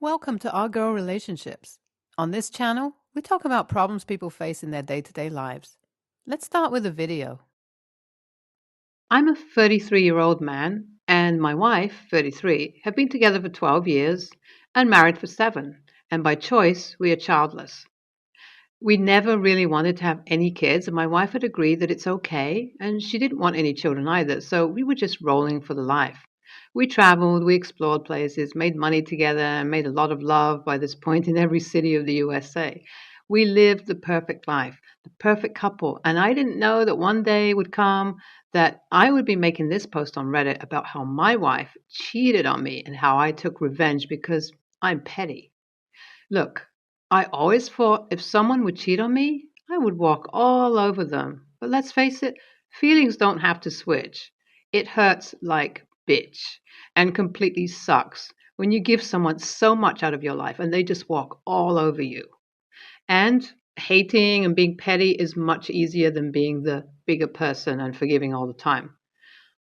Welcome to Our Girl Relationships. On this channel, we talk about problems people face in their day-to-day lives. Let's start with a video. I'm a 33-year-old man, and my wife, 33, have been together for 12 years and married for 7, and by choice, we are childless. We never really wanted to have any kids, and my wife had agreed that it's okay, and she didn't want any children either, so we were just rolling for the life. We traveled, we explored places, made money together, and made a lot of love by this point in every city of the USA. We lived the perfect life, the perfect couple, and I didn't know that one day would come that I would be making this post on Reddit about how my wife cheated on me and how I took revenge because I'm petty. Look, I always thought if someone would cheat on me, I would walk all over them. But let's face it, feelings don't have to switch. It hurts like bitch and completely sucks when you give someone so much out of your life and they just walk all over you. And hating and being petty is much easier than being the bigger person and forgiving all the time.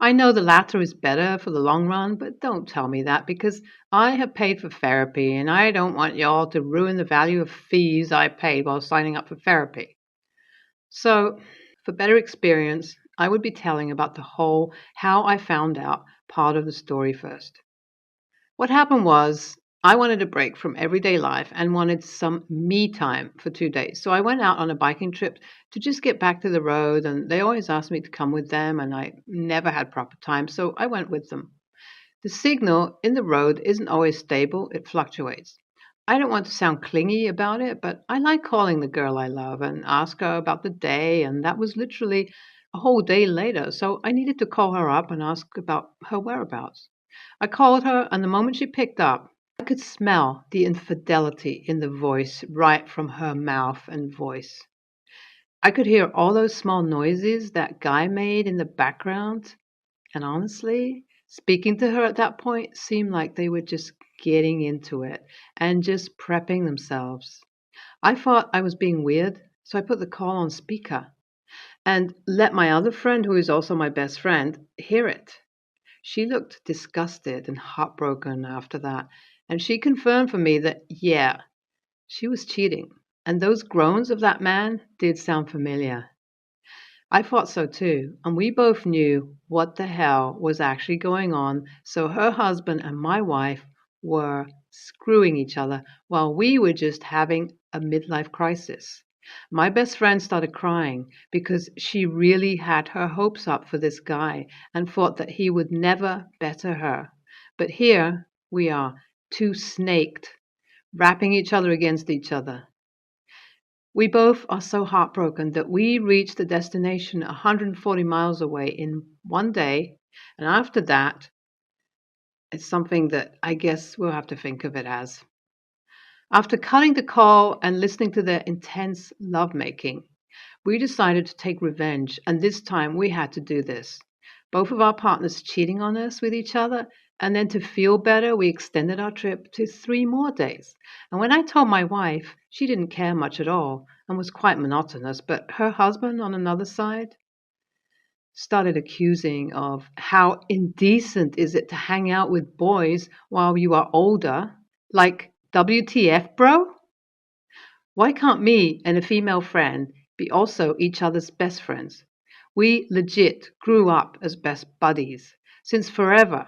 I know the latter is better for the long run, but don't tell me that because I have paid for therapy and I don't want y'all to ruin the value of fees I paid while signing up for therapy. So, for better experience, I would be telling about the whole how I found out part of the story first. What happened was I wanted a break from everyday life and wanted some me time for 2 days. So I went out on a biking trip to just get back to the road, and they always asked me to come with them, and I never had proper time, so I went with them. The signal in the road isn't always stable, it fluctuates. I don't want to sound clingy about it, but I like calling the girl I love and ask her about the day, and that was literally a whole day later, so I needed to call her up and ask about her whereabouts. I called her, and the moment she picked up, I could smell the infidelity in the voice right from her mouth and voice. I could hear all those small noises that guy made in the background, and honestly, speaking to her at that point seemed like they were just getting into it and just prepping themselves. I thought I was being weird, so I put the call on speaker and let my other friend, who is also my best friend, hear it. She looked disgusted and heartbroken after that, and she confirmed for me that, yeah, she was cheating. And those groans of that man did sound familiar. I thought so too, and we both knew what the hell was actually going on, so her husband and my wife were screwing each other while we were just having a midlife crisis. My best friend started crying because she really had her hopes up for this guy and thought that he would never better her. But here we are, two snaked, wrapping each other against each other. We both are so heartbroken that we reached the destination 140 miles away in one day, and after that, it's something that I guess we'll have to think of it as. After cutting the call and listening to their intense lovemaking, we decided to take revenge, and this time we had to do this. Both of our partners cheating on us with each other, and then to feel better, we extended our trip to 3 more days. And when I told my wife, she didn't care much at all and was quite monotonous, but her husband on another side started accusing of how indecent is it to hang out with boys while you are older, like WTF, bro? Why can't me and a female friend be also each other's best friends? We legit grew up as best buddies since forever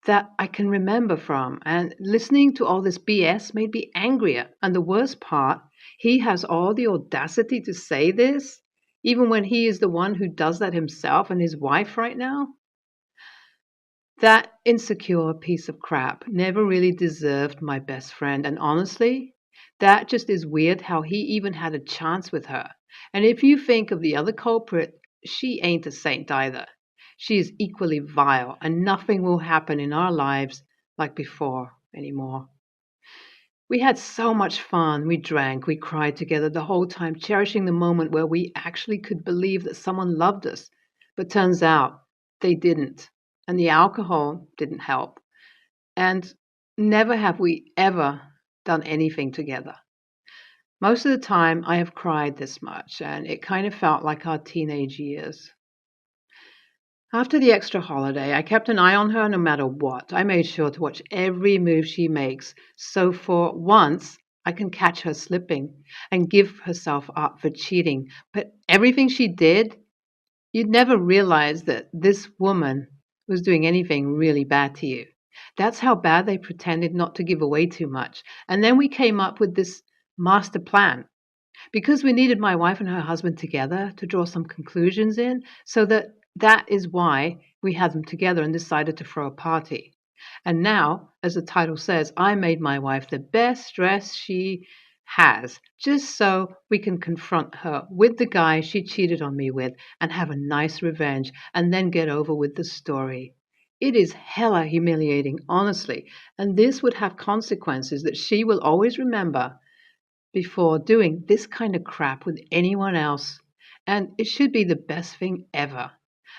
that I can remember from, and listening to all this BS made me angrier. And the worst part, he has all the audacity to say this, even when he is the one who does that himself and his wife right now. That insecure piece of crap never really deserved my best friend, and honestly, that just is weird how he even had a chance with her. And if you think of the other culprit, she ain't a saint either. She is equally vile, and nothing will happen in our lives like before anymore. We had so much fun. We drank, we cried together the whole time, cherishing the moment where we actually could believe that someone loved us. But turns out they didn't, and the alcohol didn't help. And never have we ever done anything together. Most of the time, I have cried this much, and it kind of felt like our teenage years. After the extra holiday, I kept an eye on her no matter what. I made sure to watch every move she makes, so for once I can catch her slipping and give herself up for cheating. But everything she did, you'd never realize that this woman was doing anything really bad to you. That's how bad they pretended not to give away too much. And then we came up with this master plan because we needed my wife and her husband together to draw some conclusions in, so that is why we had them together and decided to throw a party. And now, as the title says, I made my wife the best dress she has, just so we can confront her with the guy she cheated on me with and have a nice revenge and then get over with the story. It is hella humiliating, honestly, and this would have consequences that she will always remember before doing this kind of crap with anyone else. And it should be the best thing ever.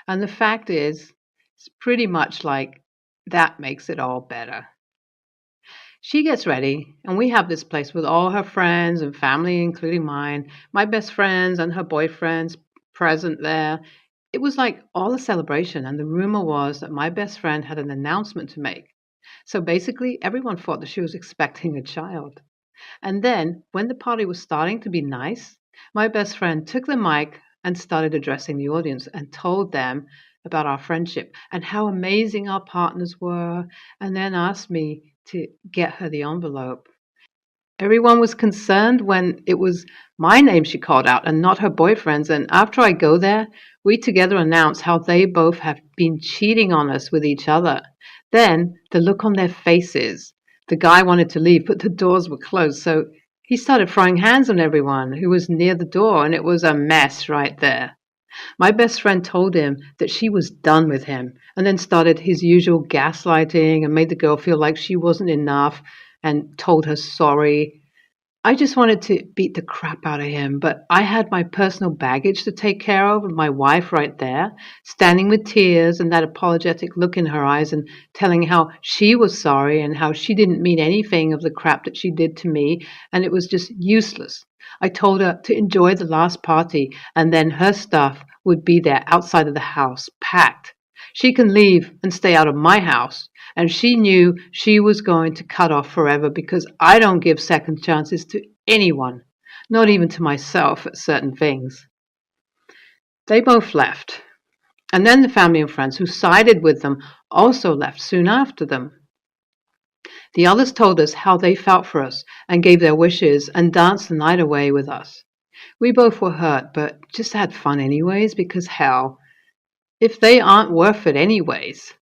And the fact is, it's pretty much like that makes it all better. She gets ready, and we have this place with all her friends and family, including mine, my best friends and her boyfriends present there. It was like all a celebration, and the rumor was that my best friend had an announcement to make. So basically, everyone thought that she was expecting a child. And then, when the party was starting to be nice, my best friend took the mic and started addressing the audience and told them about our friendship and how amazing our partners were, and then asked me to get her the envelope. Everyone was concerned when it was my name she called out and not her boyfriend's. And after I go there, we together announce how they both have been cheating on us with each other. Then the look on their faces. The guy wanted to leave, but the doors were closed. So he started throwing hands on everyone who was near the door, and it was a mess right there. My best friend told him that she was done with him and then started his usual gaslighting and made the girl feel like she wasn't enough and told her sorry. I just wanted to beat the crap out of him, but I had my personal baggage to take care of, and my wife right there, standing with tears and that apologetic look in her eyes and telling how she was sorry and how she didn't mean anything of the crap that she did to me, and it was just useless. I told her to enjoy the last party, and then her stuff would be there outside of the house, packed. She can leave and stay out of my house. And she knew she was going to cut off forever because I don't give second chances to anyone, not even to myself at certain things. They both left. And then the family and friends who sided with them also left soon after them. The others told us how they felt for us and gave their wishes and danced the night away with us. We both were hurt, but just had fun anyways, because hell, if they aren't worth it anyways.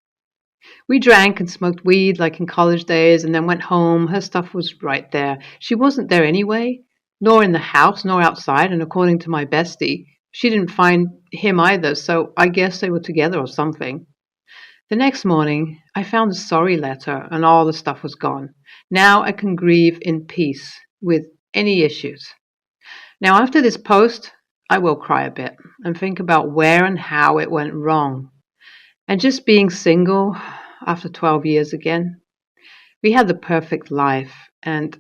We drank and smoked weed like in college days and then went home. Her stuff was right there. She wasn't there anyway, nor in the house, nor outside, and according to my bestie, she didn't find him either, so I guess they were together or something. The next morning, I found a sorry letter and all the stuff was gone. Now I can grieve in peace with any issues. Now after this post, I will cry a bit and think about where and how it went wrong. And just being single after 12 years again, we had the perfect life, and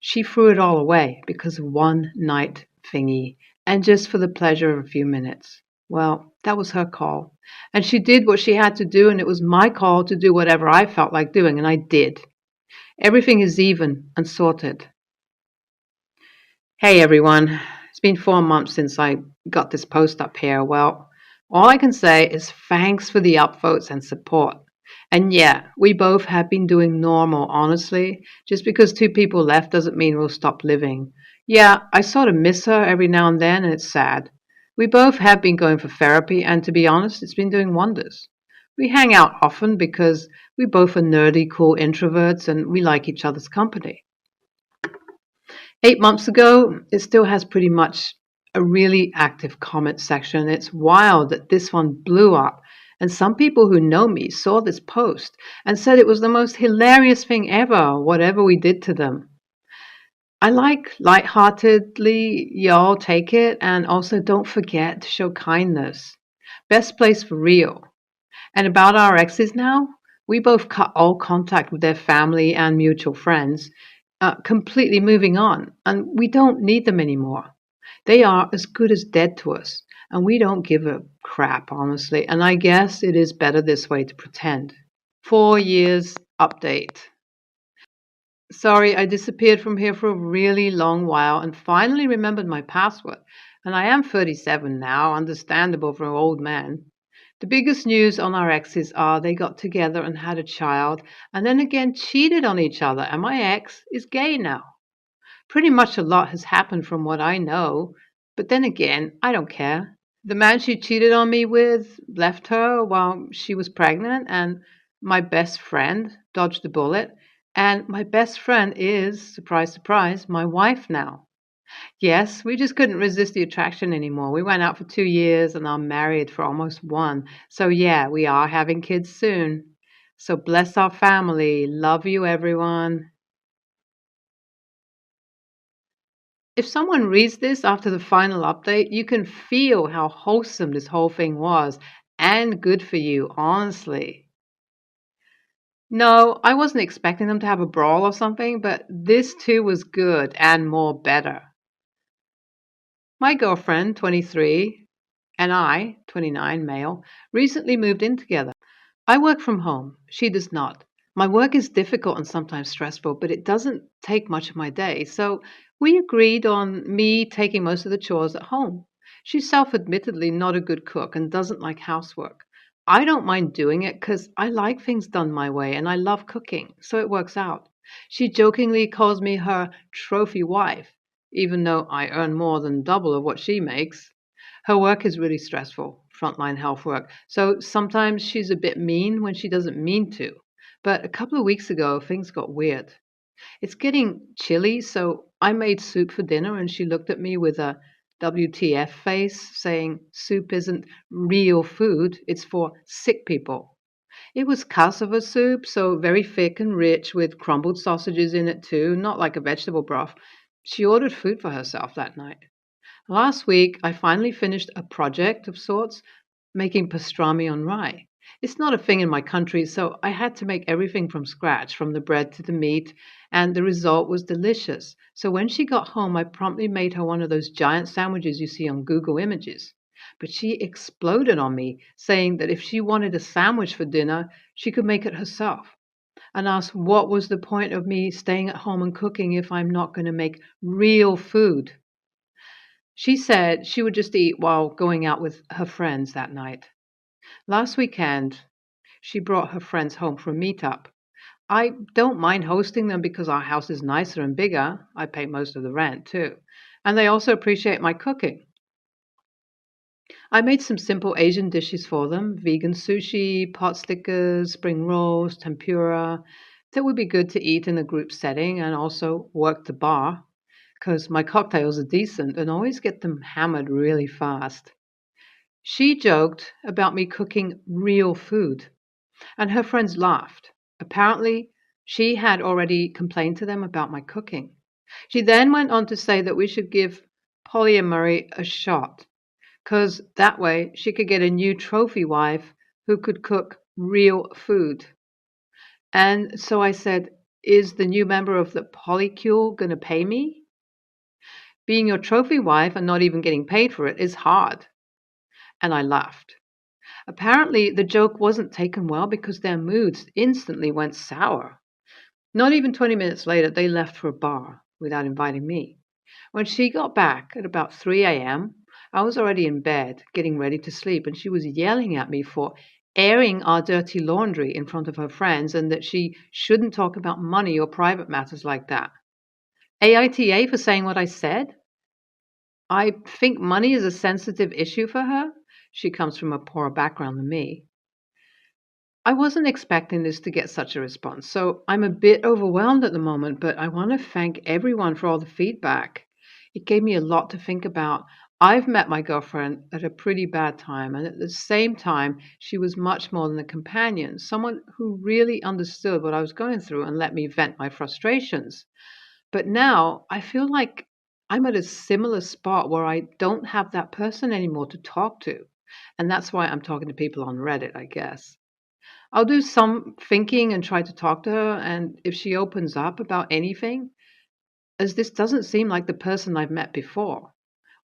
she threw it all away because of one night thingy and just for the pleasure of a few minutes. Well, that was her call, and she did what she had to do, and it was my call to do whatever I felt like doing, and I did. Everything is even and sorted. Hey everyone, it's been 4 months since I got this post up here. Well, all I can say is thanks for the upvotes and support. And yeah, we both have been doing normal, honestly. Just because 2 people left doesn't mean we'll stop living. Yeah, I sort of miss her every now and then, and it's sad. We both have been going for therapy, and to be honest, it's been doing wonders. We hang out often because we both are nerdy, cool introverts, and we like each other's company. 8 months ago, it still has pretty much a really active comment section. It's wild that this one blew up, and some people who know me saw this post and said it was the most hilarious thing ever, whatever we did to them. I like lightheartedly, y'all take it, and also don't forget to show kindness. Best place for real. And about our exes now, we both cut all contact with their family and mutual friends, completely moving on, and we don't need them anymore. They are as good as dead to us, And we don't give a crap, honestly. And I guess it is better this way to pretend. 4 years update. Sorry, I disappeared from here for a really long while and finally remembered my password. And I am 37 now, understandable for an old man. The biggest news on our exes are they got together and had a child and then again cheated on each other, and my ex is gay now. Pretty much a lot has happened from what I know, but then again, I don't care. The man she cheated on me with left her while she was pregnant, and my best friend dodged the bullet. And my best friend is, surprise, surprise, my wife now. Yes, we just couldn't resist the attraction anymore. We went out for 2 years and are married for almost one. So, yeah, we are having kids soon. So, bless our family. Love you, everyone. If someone reads this after the final update, you can feel how wholesome this whole thing was and good for you, honestly. No, I wasn't expecting them to have a brawl or something, but this too was good and more better. My girlfriend, 23, and I, 29, male, recently moved in together. I work from home. She does not. My work is difficult and sometimes stressful, but it doesn't take much of my day. So we agreed on me taking most of the chores at home. She's self admittedly not a good cook and doesn't like housework. I don't mind doing it because I like things done my way and I love cooking, so it works out. She jokingly calls me her trophy wife, even though I earn more than double of what she makes. Her work is really stressful, frontline health work, so sometimes she's a bit mean when she doesn't mean to. But a couple of weeks ago, things got weird. It's getting chilly, so I made soup for dinner, and she looked at me with a WTF face, saying soup isn't real food, it's for sick people. It was cassava soup, so very thick and rich, with crumbled sausages in it too, not like a vegetable broth. She ordered food for herself that night. Last week, I finally finished a project of sorts, making pastrami on rye. It's not a thing in my country, so I had to make everything from scratch, from the bread to the meat, and the result was delicious. So when she got home, I promptly made her one of those giant sandwiches you see on Google Images. But she exploded on me, saying that if she wanted a sandwich for dinner, she could make it herself, and asked what was the point of me staying at home and cooking if I'm not going to make real food. She said she would just eat while going out with her friends that night. Last weekend, she brought her friends home for a meetup. I don't mind hosting them because our house is nicer and bigger. I pay most of the rent too. And they also appreciate my cooking. I made some simple Asian dishes for them: vegan sushi, pot stickers, spring rolls, tempura, that would be good to eat in a group setting, and also work the bar because my cocktails are decent and always get them hammered really fast. She joked about me cooking real food, and her friends laughed. Apparently, she had already complained to them about my cooking. She then went on to say that we should give polyamory a shot, because that way she could get a new trophy wife who could cook real food. And so I said, is the new member of the polycule going to pay me? Being your trophy wife and not even getting paid for it is hard. And I laughed. Apparently, the joke wasn't taken well because their moods instantly went sour. Not even 20 minutes later, they left for a bar without inviting me. When she got back at about 3 a.m., I was already in bed, getting ready to sleep, and she was yelling at me for airing our dirty laundry in front of her friends and that she shouldn't talk about money or private matters like that. AITA for saying what I said? I think money is a sensitive issue for her. She comes from a poorer background than me. I wasn't expecting this to get such a response, so I'm a bit overwhelmed at the moment, but I want to thank everyone for all the feedback. It gave me a lot to think about. I've met my girlfriend at a pretty bad time, and at the same time, she was much more than a companion, someone who really understood what I was going through and let me vent my frustrations. But now I feel like I'm at a similar spot where I don't have that person anymore to talk to. And that's why I'm talking to people on Reddit, I guess. I'll do some thinking and try to talk to her, and if she opens up about anything, as this doesn't seem like the person I've met before.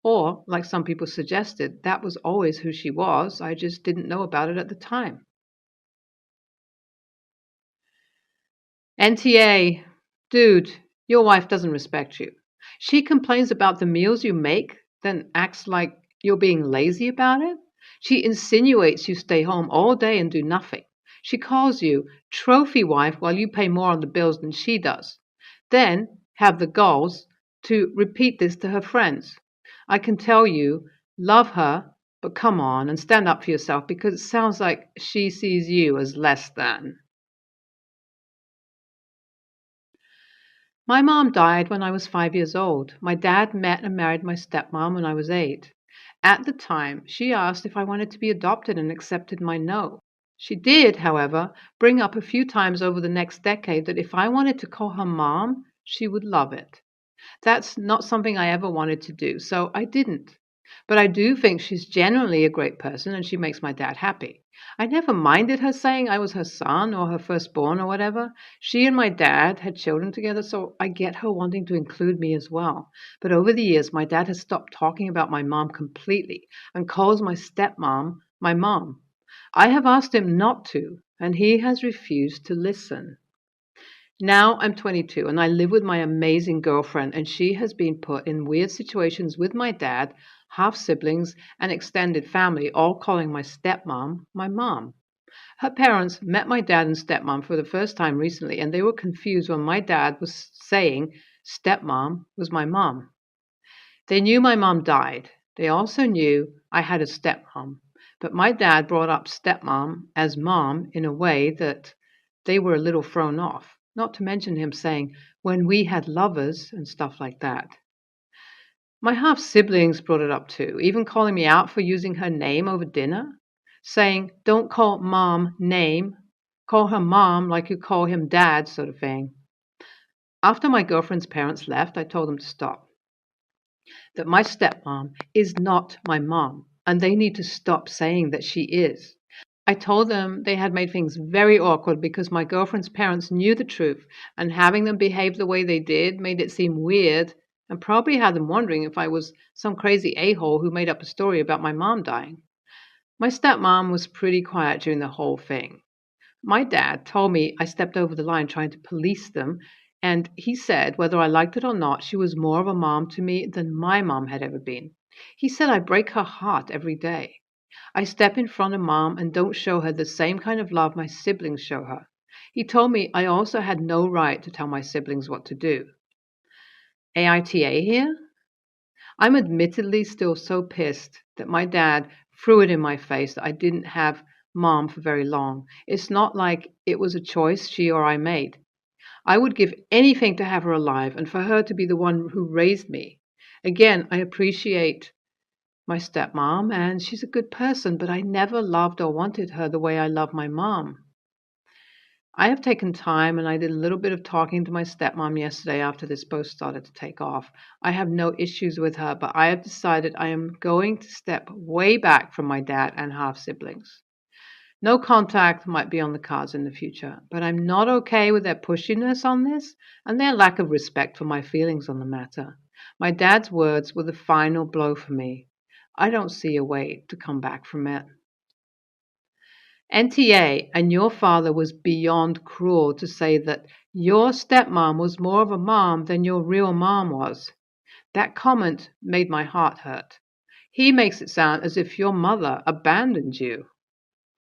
Or, like some people suggested, that was always who she was. I just didn't know about it at the time. NTA, dude, your wife doesn't respect you. She complains about the meals you make, then acts like you're being lazy about it. She insinuates you stay home all day and do nothing. She calls you trophy wife while you pay more on the bills than she does. Then have the galls to repeat this to her friends. I can tell you, love her, but come on and stand up for yourself because it sounds like she sees you as less than. My mom died when I was 5 years old. My dad met and married my stepmom when I was 8. At the time, she asked if I wanted to be adopted and accepted my no. She did, however, bring up a few times over the next decade that if I wanted to call her mom, she would love it. That's not something I ever wanted to do, so I didn't. But I do think she's genuinely a great person and she makes my dad happy. I never minded her saying I was her son or her firstborn or whatever. She and my dad had children together, so I get her wanting to include me as well. But over the years, my dad has stopped talking about my mom completely and calls my stepmom my mom. I have asked him not to, and he has refused to listen. Now I'm 22 and I live with my amazing girlfriend, and she has been put in weird situations with my dad, half siblings, and extended family, all calling my stepmom my mom. Her parents met my dad and stepmom for the first time recently, and they were confused when my dad was saying stepmom was my mom. They knew my mom died. They also knew I had a stepmom, but my dad brought up stepmom as mom in a way that they were a little thrown off, not to mention him saying, when we had lovers and stuff like that. My half siblings brought it up too, even calling me out for using her name over dinner, saying, don't call mom name, call her mom like you call him dad, sort of thing. After my girlfriend's parents left, I told them to stop, that my stepmom is not my mom, and they need to stop saying that she is. I told them they had made things very awkward because my girlfriend's parents knew the truth, and having them behave the way they did made it seem weird and probably had them wondering if I was some crazy a-hole who made up a story about my mom dying. My stepmom was pretty quiet during the whole thing. My dad told me I stepped over the line trying to police them, and he said whether I liked it or not, she was more of a mom to me than my mom had ever been. He said I break her heart every day. I step in front of mom and don't show her the same kind of love my siblings show her. He told me I also had no right to tell my siblings what to do. AITA here? I'm admittedly still so pissed that my dad threw it in my face that I didn't have mom for very long. It's not like it was a choice she or I made. I would give anything to have her alive and for her to be the one who raised me. Again, I appreciate my stepmom, and she's a good person, but I never loved or wanted her the way I love my mom. I have taken time and I did a little bit of talking to my stepmom yesterday after this post started to take off. I have no issues with her, but I have decided I am going to step way back from my dad and half siblings. No contact might be on the cards in the future, but I'm not okay with their pushiness on this and their lack of respect for my feelings on the matter. My dad's words were the final blow for me. I don't see a way to come back from it. NTA, and your father was beyond cruel to say that your stepmom was more of a mom than your real mom was. That comment made my heart hurt. He makes it sound as if your mother abandoned you.